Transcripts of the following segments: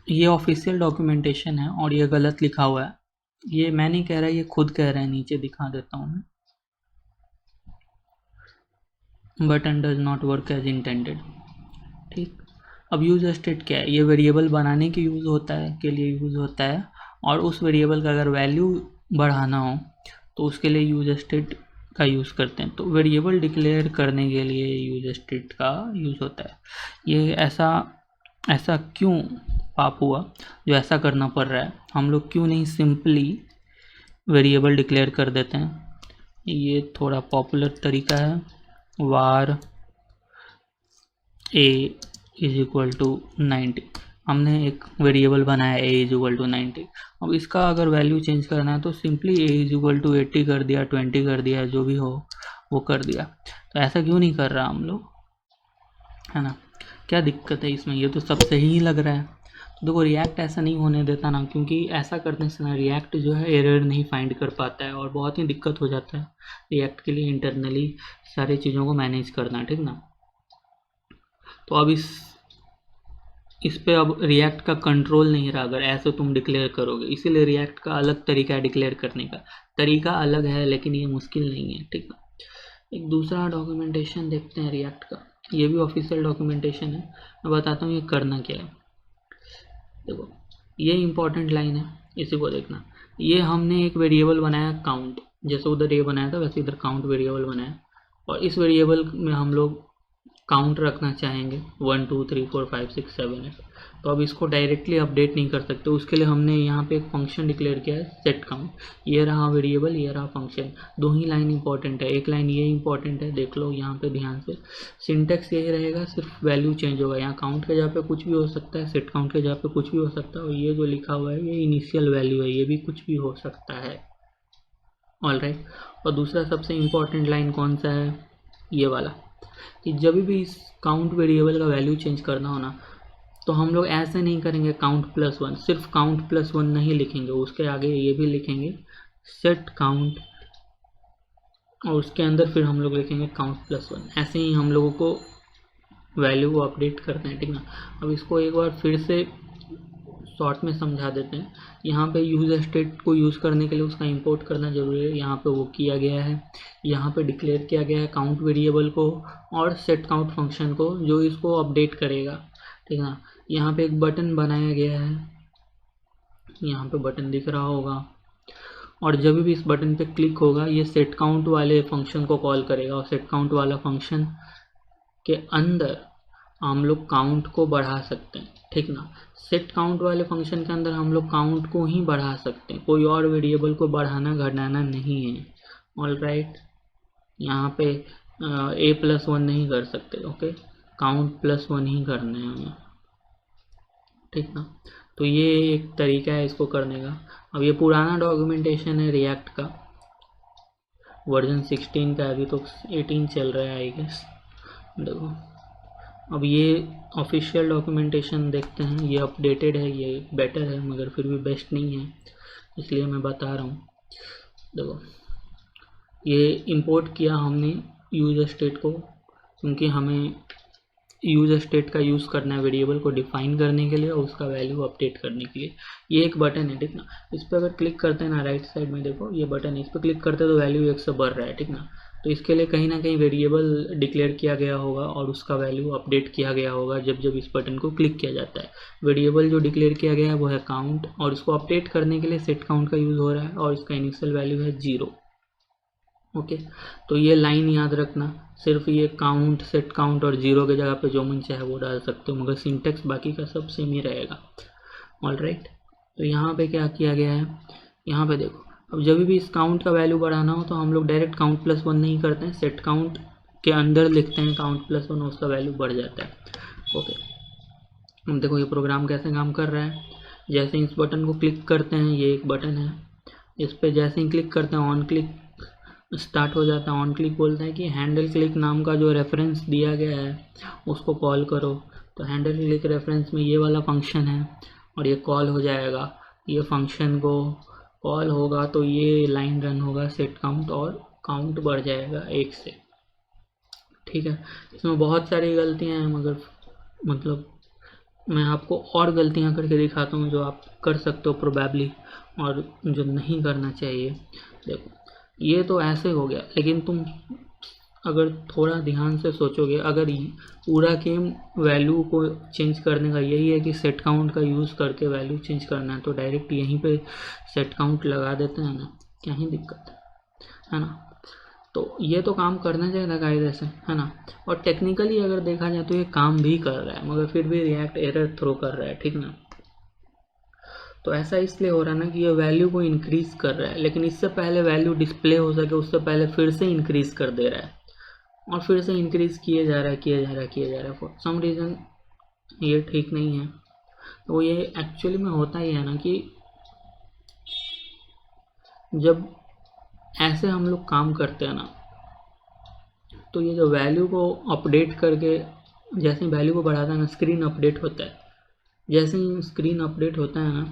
ये official documentation है और ये गलत लिखा हुआ है, ये मैं नहीं कह रहा, ये खुद कह रहे हैं, नीचे दिखा देता हूँ मैं। Button does not work as intended. ठीक, अब यूज स्टेट क्या है? ये वेरिएबल बनाने के यूज़ होता है, के लिए यूज़ होता है, और उस वेरिएबल का अगर वैल्यू बढ़ाना हो तो उसके लिए यूज स्टेट का यूज़ करते हैं। तो वेरिएबल डिक्लेयर करने के लिए यूज स्टेट का यूज़ होता है। ये ऐसा क्यों पाप हुआ जो ऐसा करना पड़ रहा है? हम लोग क्यों नहीं सिंपली वेरिएबल डिक्लेयर कर देते हैं? ये थोड़ा पॉपुलर तरीका है, वार ए इज इक्वल टू 90। हमने एक वेरिएबल बनाया ए इज इक्वल टू 90। अब इसका अगर वैल्यू चेंज करना है तो simply A is equal to 80 कर दिया, 20 कर दिया, जो भी हो वो कर दिया। तो ऐसा क्यों नहीं कर रहा हम लोग, है ना? क्या दिक्कत है इसमें? ये तो सब सही ही लग रहा है। तो देखो, रिएक्ट ऐसा नहीं होने देता ना, क्योंकि ऐसा करने से ना रिएक्ट जो है एरर नहीं फाइंड कर पाता है और बहुत ही दिक्कत हो जाता है रिएक्ट के लिए इंटरनली सारी चीज़ों को मैनेज करना, ठीक ना? तो अब इस पे अब रिएक्ट का कंट्रोल नहीं रहा अगर ऐसे तुम डिक्लेयर करोगे, इसीलिए रिएक्ट का अलग तरीका है डिक्लेयर करने का। तरीका अलग है लेकिन ये मुश्किल नहीं है, ठीक है। एक दूसरा डॉक्यूमेंटेशन देखते हैं रिएक्ट का, ये भी ऑफिशियल डॉक्यूमेंटेशन है। मैं बताता हूँ ये करना क्या है। देखो, ये इंपॉर्टेंट लाइन है, इसी को देखना। ये हमने एक वेरिएबल बनाया काउंट, जैसे उधर ये बनाया था वैसे इधर काउंट वेरिएबल बनाया, और इस वेरिएबल में हम लोग काउंट रखना चाहेंगे 1 2 3 4 5 6 7 8। तो अब इसको डायरेक्टली अपडेट नहीं कर सकते, उसके लिए हमने यहाँ पे एक फंक्शन डिक्लेयर किया है सेट काउंट। ये रहा वेरिएबल, ये रहा फंक्शन। दो ही लाइन इंपॉर्टेंट है, एक लाइन ये इंपॉर्टेंट है, देख लो यहाँ पे ध्यान से। सिंटेक्स यही रहेगा, सिर्फ वैल्यू चेंज होगा। यहाँ काउंट के जगह पे कुछ भी हो सकता है, सेट काउंट के जगह पे कुछ भी हो सकता है, और ये जो लिखा हुआ है ये इनिशियल वैल्यू है, ये भी कुछ भी हो सकता है। All right. और दूसरा सबसे इम्पोर्टेंट लाइन कौन सा है? ये वाला, कि जब भी इस काउंट वेरिएबल का वैल्यू चेंज करना हो ना, तो हम लोग ऐसे नहीं करेंगे काउंट प्लस वन, सिर्फ काउंट प्लस वन नहीं लिखेंगे, उसके आगे ये भी लिखेंगे सेट काउंट, और उसके अंदर फिर हम लोग लिखेंगे काउंट प्लस वन। ऐसे ही हम लोगों को वैल्यू को अपडेट करते हैं, ठीक ना? अब इसको एक बार फिर से शॉर्ट में समझा देते हैं। यहाँ पे यूज स्टेट को यूज़ करने के लिए उसका इंपोर्ट करना जरूरी है, यहाँ पे वो किया गया है। यहाँ पे डिक्लेयर किया गया है काउंट वेरिएबल को और सेट काउंट फंक्शन को, जो इसको अपडेट करेगा, ठीक है ना? यहाँ पे एक बटन बनाया गया है, यहाँ पे बटन दिख रहा होगा, और जब भी इस बटन पे क्लिक होगा ये सेट काउंट वाले फंक्शन को कॉल करेगा, और सेट काउंट वाला फंक्शन के अंदर हम लोग काउंट को बढ़ा सकते हैं, ठीक ना? सेट काउंट वाले फंक्शन के अंदर हम लोग काउंट को ही बढ़ा सकते हैं, कोई और वेरिएबल को बढ़ाना घटाना नहीं है। ऑल राइट, यहाँ पे ए प्लस वन नहीं कर सकते, ओके? काउंट प्लस वन ही करने हैं हमें, ठीक ना? तो ये एक तरीका है इसको करने का। अब ये पुराना डॉक्यूमेंटेशन है रिएक्ट का, वर्जन 16 का, अभी तो 18 चल रहा है आई गेस। देखो, अब ये ऑफिशियल डॉक्यूमेंटेशन देखते हैं, ये अपडेटेड है, ये बेटर है, मगर फिर भी बेस्ट नहीं है, इसलिए मैं बता रहा हूँ। देखो, ये इंपोर्ट किया हमने यूज स्टेट को, क्योंकि हमें यूज स्टेट का यूज़ करना है वेरिएबल को डिफाइन करने के लिए और उसका वैल्यू अपडेट करने के लिए। ये एक बटन है, ठीक ना? इस पर अगर क्लिक करते हैं ना, राइट साइड में देखो ये बटन है, इस पर क्लिक करते हैं तो वैल्यू 1 से बढ़ रहा है, ठीक ना? तो इसके लिए कहीं ना कहीं वेरिएबल डिक्लेयर किया गया होगा और उसका वैल्यू अपडेट किया गया होगा जब जब इस बटन को क्लिक किया जाता है। वेरिएबल जो डिक्लेयर किया गया है वो है काउंट, और इसको अपडेट करने के लिए सेट काउंट का यूज़ हो रहा है, और इसका इनिशियल वैल्यू है 0। ओके, तो ये लाइन याद रखना, सिर्फ ये काउंट, सेट काउंट और 0 के जगह पे जो मन चाहे वो डाल सकते हो, मगर सिंटेक्स बाकी का सब सेम ही रहेगा। ऑल राइट, तो यहाँ पे क्या किया गया है, यहाँ पे देखो, अब जब भी इस काउंट का वैल्यू बढ़ाना हो तो हम लोग डायरेक्ट काउंट प्लस वन नहीं करते हैं, सेट काउंट के अंदर लिखते हैं काउंट प्लस वन, उसका वैल्यू बढ़ जाता है। ओके, अब देखो ये प्रोग्राम कैसे काम कर रहा है। जैसे इस बटन को क्लिक करते हैं, ये एक बटन है, इस पर जैसे ही क्लिक करते हैं ऑन क्लिक स्टार्ट हो जाता है। ऑन क्लिक बोलता है कि हैंडल क्लिक नाम का जो रेफरेंस दिया गया है उसको कॉल करो। तो हैंडल क्लिक रेफरेंस में ये वाला फंक्शन है और ये कॉल हो जाएगा, ये फंक्शन को कॉल होगा तो ये लाइन रन होगा सेट काउंट, और काउंट बढ़ जाएगा 1 से, ठीक है? इसमें बहुत सारी गलतियां हैं, मगर मतलब मैं आपको और गलतियां करके दिखाता हूँ जो आप कर सकते हो प्रोबेबली और जो नहीं करना चाहिए। देखो ये तो ऐसे हो गया, लेकिन तुम अगर थोड़ा ध्यान से सोचोगे, अगर पूरा गेम वैल्यू को चेंज करने का यही है कि सेट काउंट का यूज़ करके वैल्यू चेंज करना है, तो डायरेक्ट यहीं पे सेट काउंट लगा देते हैं ना, क्या ही दिक्कत है ना। तो ये तो काम करना चाहिए था कायदे से, है ना। और टेक्निकली अगर देखा जाए तो ये काम भी कर रहा है, मगर फिर भी रिएक्ट एरर थ्रो कर रहा है, ठीक ना। तो ऐसा इसलिए हो रहा है ना कि ये वैल्यू को इंक्रीज़ कर रहा है, लेकिन इससे पहले वैल्यू डिस्प्ले हो सके उससे पहले फिर से इंक्रीज़ कर दे रहा है, और फिर से इंक्रीज़ किए जा रहा है फॉर सम रीज़न। ये ठीक नहीं है। तो ये एक्चुअली में होता ही है ना कि जब ऐसे हम लोग काम करते हैं ना, तो ये जो वैल्यू को अपडेट करके, जैसे वैल्यू को बढ़ाता है ना, स्क्रीन अपडेट होता है, जैसे ही स्क्रीन अपडेट होता है ना,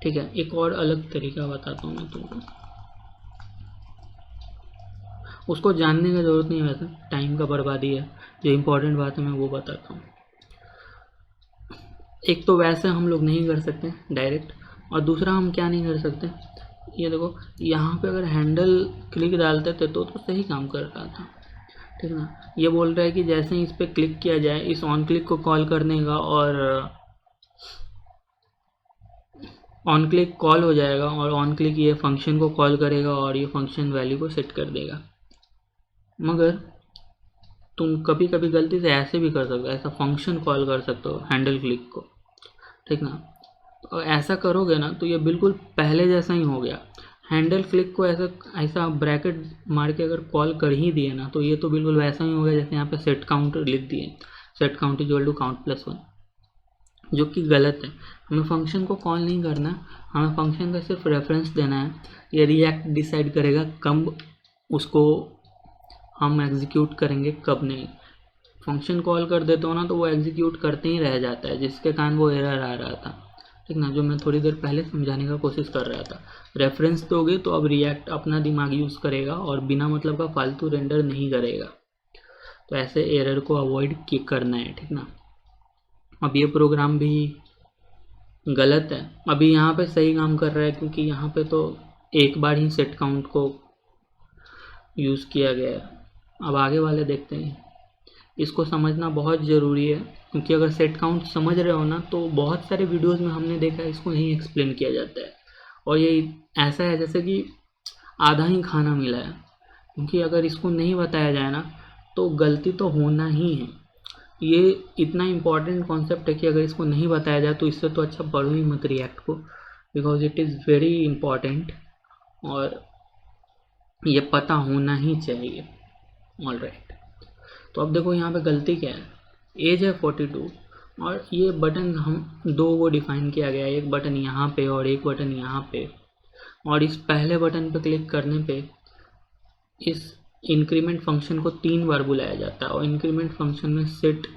ठीक है। एक और अलग तरीका बताता हूँ मैं तुमको, उसको जानने की ज़रूरत नहीं है, वैसे टाइम का बर्बादी है। जो इम्पोर्टेंट बात है मैं वो बताता हूँ। एक तो वैसे हम लोग नहीं कर सकते डायरेक्ट, और दूसरा हम क्या नहीं कर सकते, ये देखो यहाँ पे अगर हैंडल क्लिक डालते थे तो सही काम कर रहा था, ठीक ना। ये बोल रहा है कि जैसे ही इस पर क्लिक किया जाए, इस ऑन क्लिक को कॉल करने का, और ऑन क्लिक कॉल हो जाएगा, और ऑन क्लिक ये फंक्शन को कॉल करेगा, और ये फंक्शन वैल्यू को सेट कर देगा। मगर तुम कभी कभी गलती से ऐसे भी कर सकते हो, ऐसा फंक्शन कॉल कर सकते हो हैंडल क्लिक को, ठीक ना। तो ऐसा करोगे ना तो ये बिल्कुल पहले जैसा ही हो गया। हैंडल क्लिक को ऐसा ब्रैकेट मार के अगर कॉल कर ही दिए ना, तो ये तो बिल्कुल वैसा ही हो गया जैसे यहाँ पे सेट काउंट लिख दिए, set count equal to count plus 1, जो कि गलत है। हमें फंक्शन को कॉल नहीं करना, हमें फंक्शन का सिर्फ रेफरेंस देना है। ये रिएक्ट डिसाइड करेगा कब उसको हम एग्जीक्यूट करेंगे, कब नहीं। फंक्शन कॉल कर देते हो ना तो वो एग्जीक्यूट करते ही रह जाता है, जिसके कारण वो एरर आ रहा था, ठीक ना, जो मैं थोड़ी देर पहले समझाने का कोशिश कर रहा था। रेफरेंस दोगे तो अब रिएक्ट अपना दिमाग यूज़ करेगा और बिना मतलब का फालतू रेंडर नहीं करेगा। तो ऐसे एरर को अवॉइड करना है, ठीक ना। अब ये प्रोग्राम भी गलत है, अभी यहाँ पे सही काम कर रहा है, क्योंकि यहाँ पे तो एक बार ही सेट काउंट को यूज़ किया गया है। अब आगे वाले देखते हैं। इसको समझना बहुत ज़रूरी है, क्योंकि अगर सेट काउंट समझ रहे हो ना, तो बहुत सारे वीडियोस में हमने देखा है इसको नहीं एक्सप्लेन किया जाता है, और ये ऐसा है जैसे कि आधा ही खाना मिला है। क्योंकि अगर इसको नहीं बताया जाए ना तो गलती तो होना ही है। ये इतना इम्पॉर्टेंट कॉन्सेप्ट है कि अगर इसको नहीं बताया जाए तो इससे तो अच्छा पढ़ो ही मत रिएक्ट को, because it is very important और ये पता होना ही चाहिए। ऑलराइट, तो अब देखो यहाँ पे गलती क्या है। एज है 42 और ये बटन हम दो वो डिफाइन किया गया है, एक बटन यहाँ पे और एक बटन यहाँ पे, और इस पहले बटन पे क्लिक करने पे इस इंक्रीमेंट फंक्शन को 3 बार बुलाया जाता है, और इंक्रीमेंट फंक्शन में सेट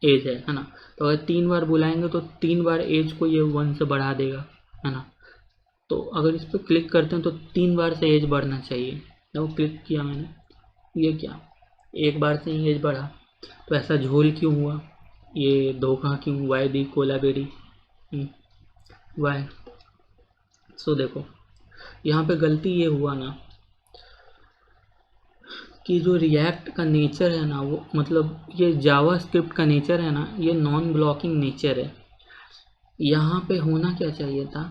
एज है ना। तो अगर 3 बार बुलाएंगे तो 3 बार एज को ये 1 से बढ़ा देगा, है ना। तो अगर इस पर क्लिक करते हैं तो 3 बार से एज बढ़ना चाहिए। तो क्लिक किया मैंने, ये क्या एक बार से ही एज बढ़ा, तो ऐसा झोल क्यों हुआ, ये धोखा क्यों, वाई दी कोलाबेरी वाई। सो देखो यहाँ पे गलती ये हुआ ना कि जो रिएक्ट का नेचर है ना, वो मतलब ये जावा स्क्रिप्ट का नेचर है ना, ये नॉन ब्लॉकिंग नेचर है। यहाँ पे होना क्या चाहिए था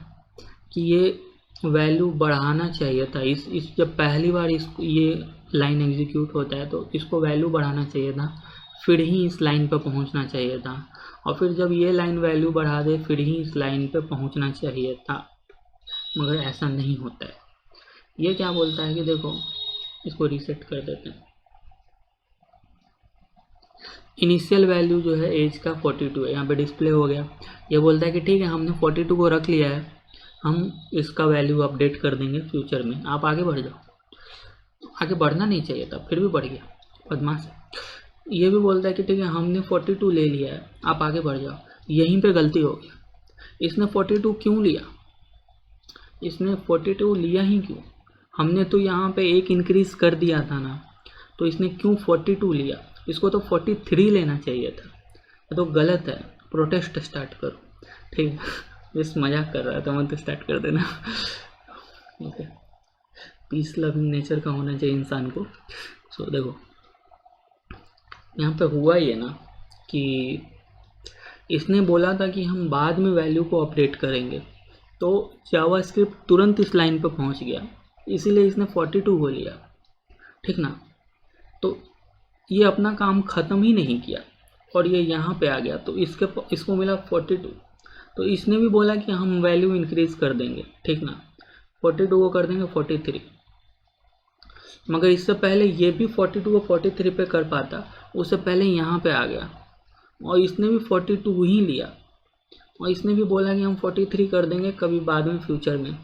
कि ये वैल्यू बढ़ाना चाहिए था। इस जब पहली बार ये लाइन एग्जीक्यूट होता है तो इसको वैल्यू बढ़ाना चाहिए था, फिर ही इस लाइन पर पहुंचना चाहिए था, और फिर जब ये लाइन वैल्यू बढ़ा दे फिर ही इस लाइन पे पहुंचना चाहिए था, मगर ऐसा नहीं होता है। ये क्या बोलता है कि देखो इसको रीसेट कर देते हैं। इनिशियल वैल्यू जो है एज का 42 है, यहाँ पे डिस्प्ले हो गया। ये बोलता है कि ठीक है हमने 42 को रख लिया है, हम इसका वैल्यू अपडेट कर देंगे फ्यूचर में, आप आगे बढ़ जाओ। आगे बढ़ना नहीं चाहिए था, फिर भी बढ़ गया, बदमाश। ये भी बोलता है कि ठीक है हमने 42 ले लिया है, आप आगे बढ़ जाओ। यहीं पे गलती हो गई, इसने 42 क्यों लिया, इसने 42 लिया ही क्यों, हमने तो यहाँ पे एक इंक्रीज कर दिया था ना, तो इसने क्यों 42 लिया। इसको तो 43 लेना चाहिए था, ये तो गलत है। प्रोटेस्ट स्टार्ट करो, ठीक है। जिस मजाक कर रहा था मैं, तो स्टार्ट कर देना। ओके, पीस लविंग नेचर का होना चाहिए इंसान को। सो देखो यहाँ पे हुआ ये ना कि इसने बोला था कि हम बाद में वैल्यू को अपडेट करेंगे, तो जावास्क्रिप्ट तुरंत इस लाइन पे पहुंच गया, इसीलिए इसने 42 को लिया, ठीक ना। तो ये अपना काम ख़त्म ही नहीं किया और ये यहाँ पे आ गया, तो इसको मिला 42। तो इसने भी बोला कि हम वैल्यू इंक्रीज कर देंगे, ठीक ना, 42 को कर देंगे 43। मगर इससे पहले ये भी 42 को 43 पे कर पाता, उससे पहले यहाँ पे आ गया और इसने भी 42 ही लिया और इसने भी बोला कि हम 43 कर देंगे कभी बाद में फ्यूचर में,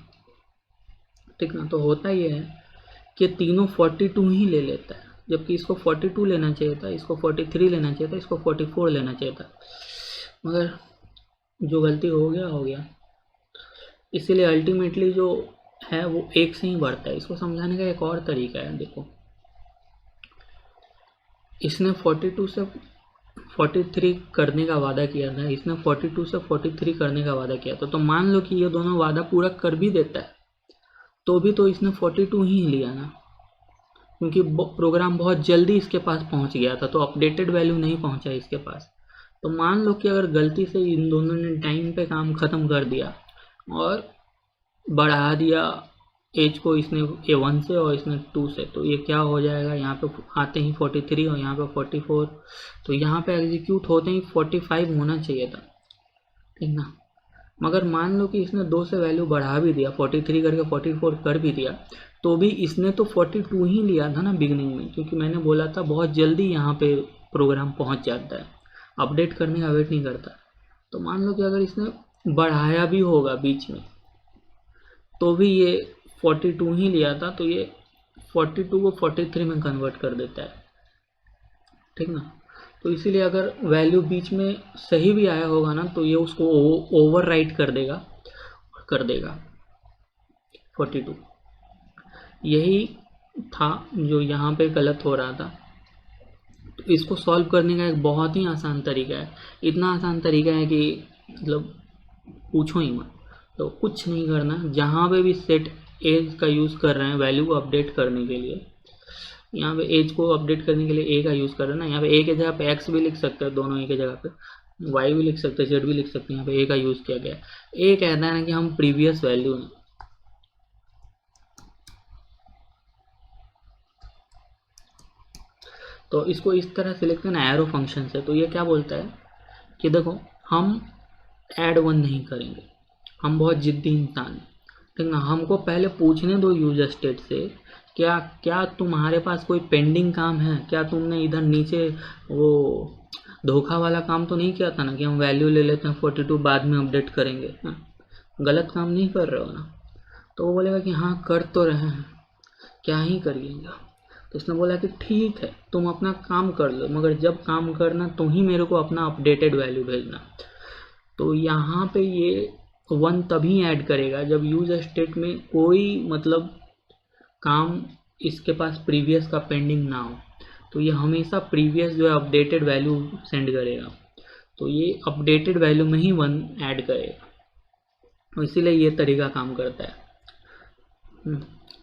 ठीक ना। तो होता ये है कि तीनों 42 ही ले लेता है, जबकि इसको 42 लेना चाहिए था, इसको 43 लेना चाहिए था, इसको 44 लेना चाहिए था, मगर जो गलती हो गया। इसीलिए अल्टीमेटली जो है वो एक से ही बढ़ता है। इसको समझाने का एक और तरीका है, देखो इसने 42 से 43 करने का वादा किया था, इसने 42 से 43 करने का वादा किया था। तो मान लो कि ये दोनों वादा पूरा कर भी देता है, तो भी तो इसने 42 ही लिया ना, क्योंकि प्रोग्राम बहुत जल्दी इसके पास पहुंच गया था, तो अपडेटेड वैल्यू नहीं पहुंचा इसके पास। तो मान लो कि अगर गलती से इन दोनों ने टाइम पे काम ख़त्म कर दिया और बढ़ा दिया एज को इसने A1 से और इसने 2 से, तो ये क्या हो जाएगा, यहाँ पे आते ही 43 और यहाँ पे 44, तो यहाँ पे एग्जीक्यूट होते ही 45 होना चाहिए था, ठीक ना। मगर मान लो कि इसने 2 से वैल्यू बढ़ा भी दिया, 43 करके 44 कर भी दिया, तो भी इसने तो 42 ही लिया था ना बिगनिंग में, क्योंकि मैंने बोला था बहुत जल्दी यहाँ पे प्रोग्राम पहुँच जाता है, अपडेट करने का वेट नहीं करता। तो मान लो कि अगर इसने बढ़ाया भी होगा बीच में, तो भी ये 42 ही लिया था, तो ये 42 को 43 में कन्वर्ट कर देता है, ठीक ना। तो इसीलिए अगर वैल्यू बीच में सही भी आया होगा ना, तो ये उसको ओवरराइट कर देगा 42। यही था जो यहाँ पे गलत हो रहा था। तो इसको सॉल्व करने का एक बहुत ही आसान तरीका है, इतना आसान तरीका है कि मतलब पूछो ही मत। तो कुछ नहीं करना, जहाँ पे भी सेट एज का यूज़ कर रहे हैं वैल्यू को अपडेट करने के लिए, यहाँ पे एज को अपडेट करने के लिए ए का यूज़ कर रहे हैं ना, यहाँ पे ए के जगह पे एक्स भी लिख सकते हैं, दोनों ए के जगह पे वाई भी लिख सकते हैं, जेड भी लिख सकते हैं, यहाँ पे ए का यूज़ किया गया। ए कहता है ना कि हम प्रीवियस वैल्यू, तो इसको इस तरह से लिखते हैं ना एरो फंक्शन से। तो ये क्या बोलता है कि देखो हम ऐड 1 नहीं करेंगे, हम बहुत जिद्दी इंसान हैं, ठीक ना। हमको पहले पूछने दो यूजर स्टेट से, क्या तुम्हारे पास कोई पेंडिंग काम है, क्या तुमने इधर नीचे वो धोखा वाला काम तो नहीं किया था ना कि हम वैल्यू ले लेते हैं 42 बाद में अपडेट करेंगे, हाँ? गलत काम नहीं कर रहे हो ना। तो वो बोलेगा कि हाँ कर तो रहे हैं, क्या ही करिएगा। तो उसने बोला कि ठीक है तुम अपना काम कर लो, मगर जब काम करना तो ही मेरे को अपना अपडेटेड वैल्यू भेजना। तो यहाँ पे ये 1 तभी ऐड करेगा जब यूजर स्टेट में कोई मतलब काम इसके पास प्रीवियस का पेंडिंग ना हो, तो ये हमेशा प्रीवियस जो है अपडेटेड वैल्यू सेंड करेगा। तो ये अपडेटेड वैल्यू में ही 1 ऐड करेगा, तो इसीलिए ये तरीका काम करता है।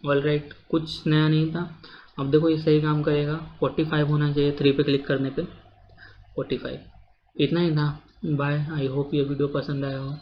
ऑलराइट, कुछ नया नहीं था। अब देखो ये सही काम करेगा, 45 होना चाहिए 3 पे क्लिक करने पे 45। इतना ही था। बाय, आई होप ये वीडियो पसंद आया हो।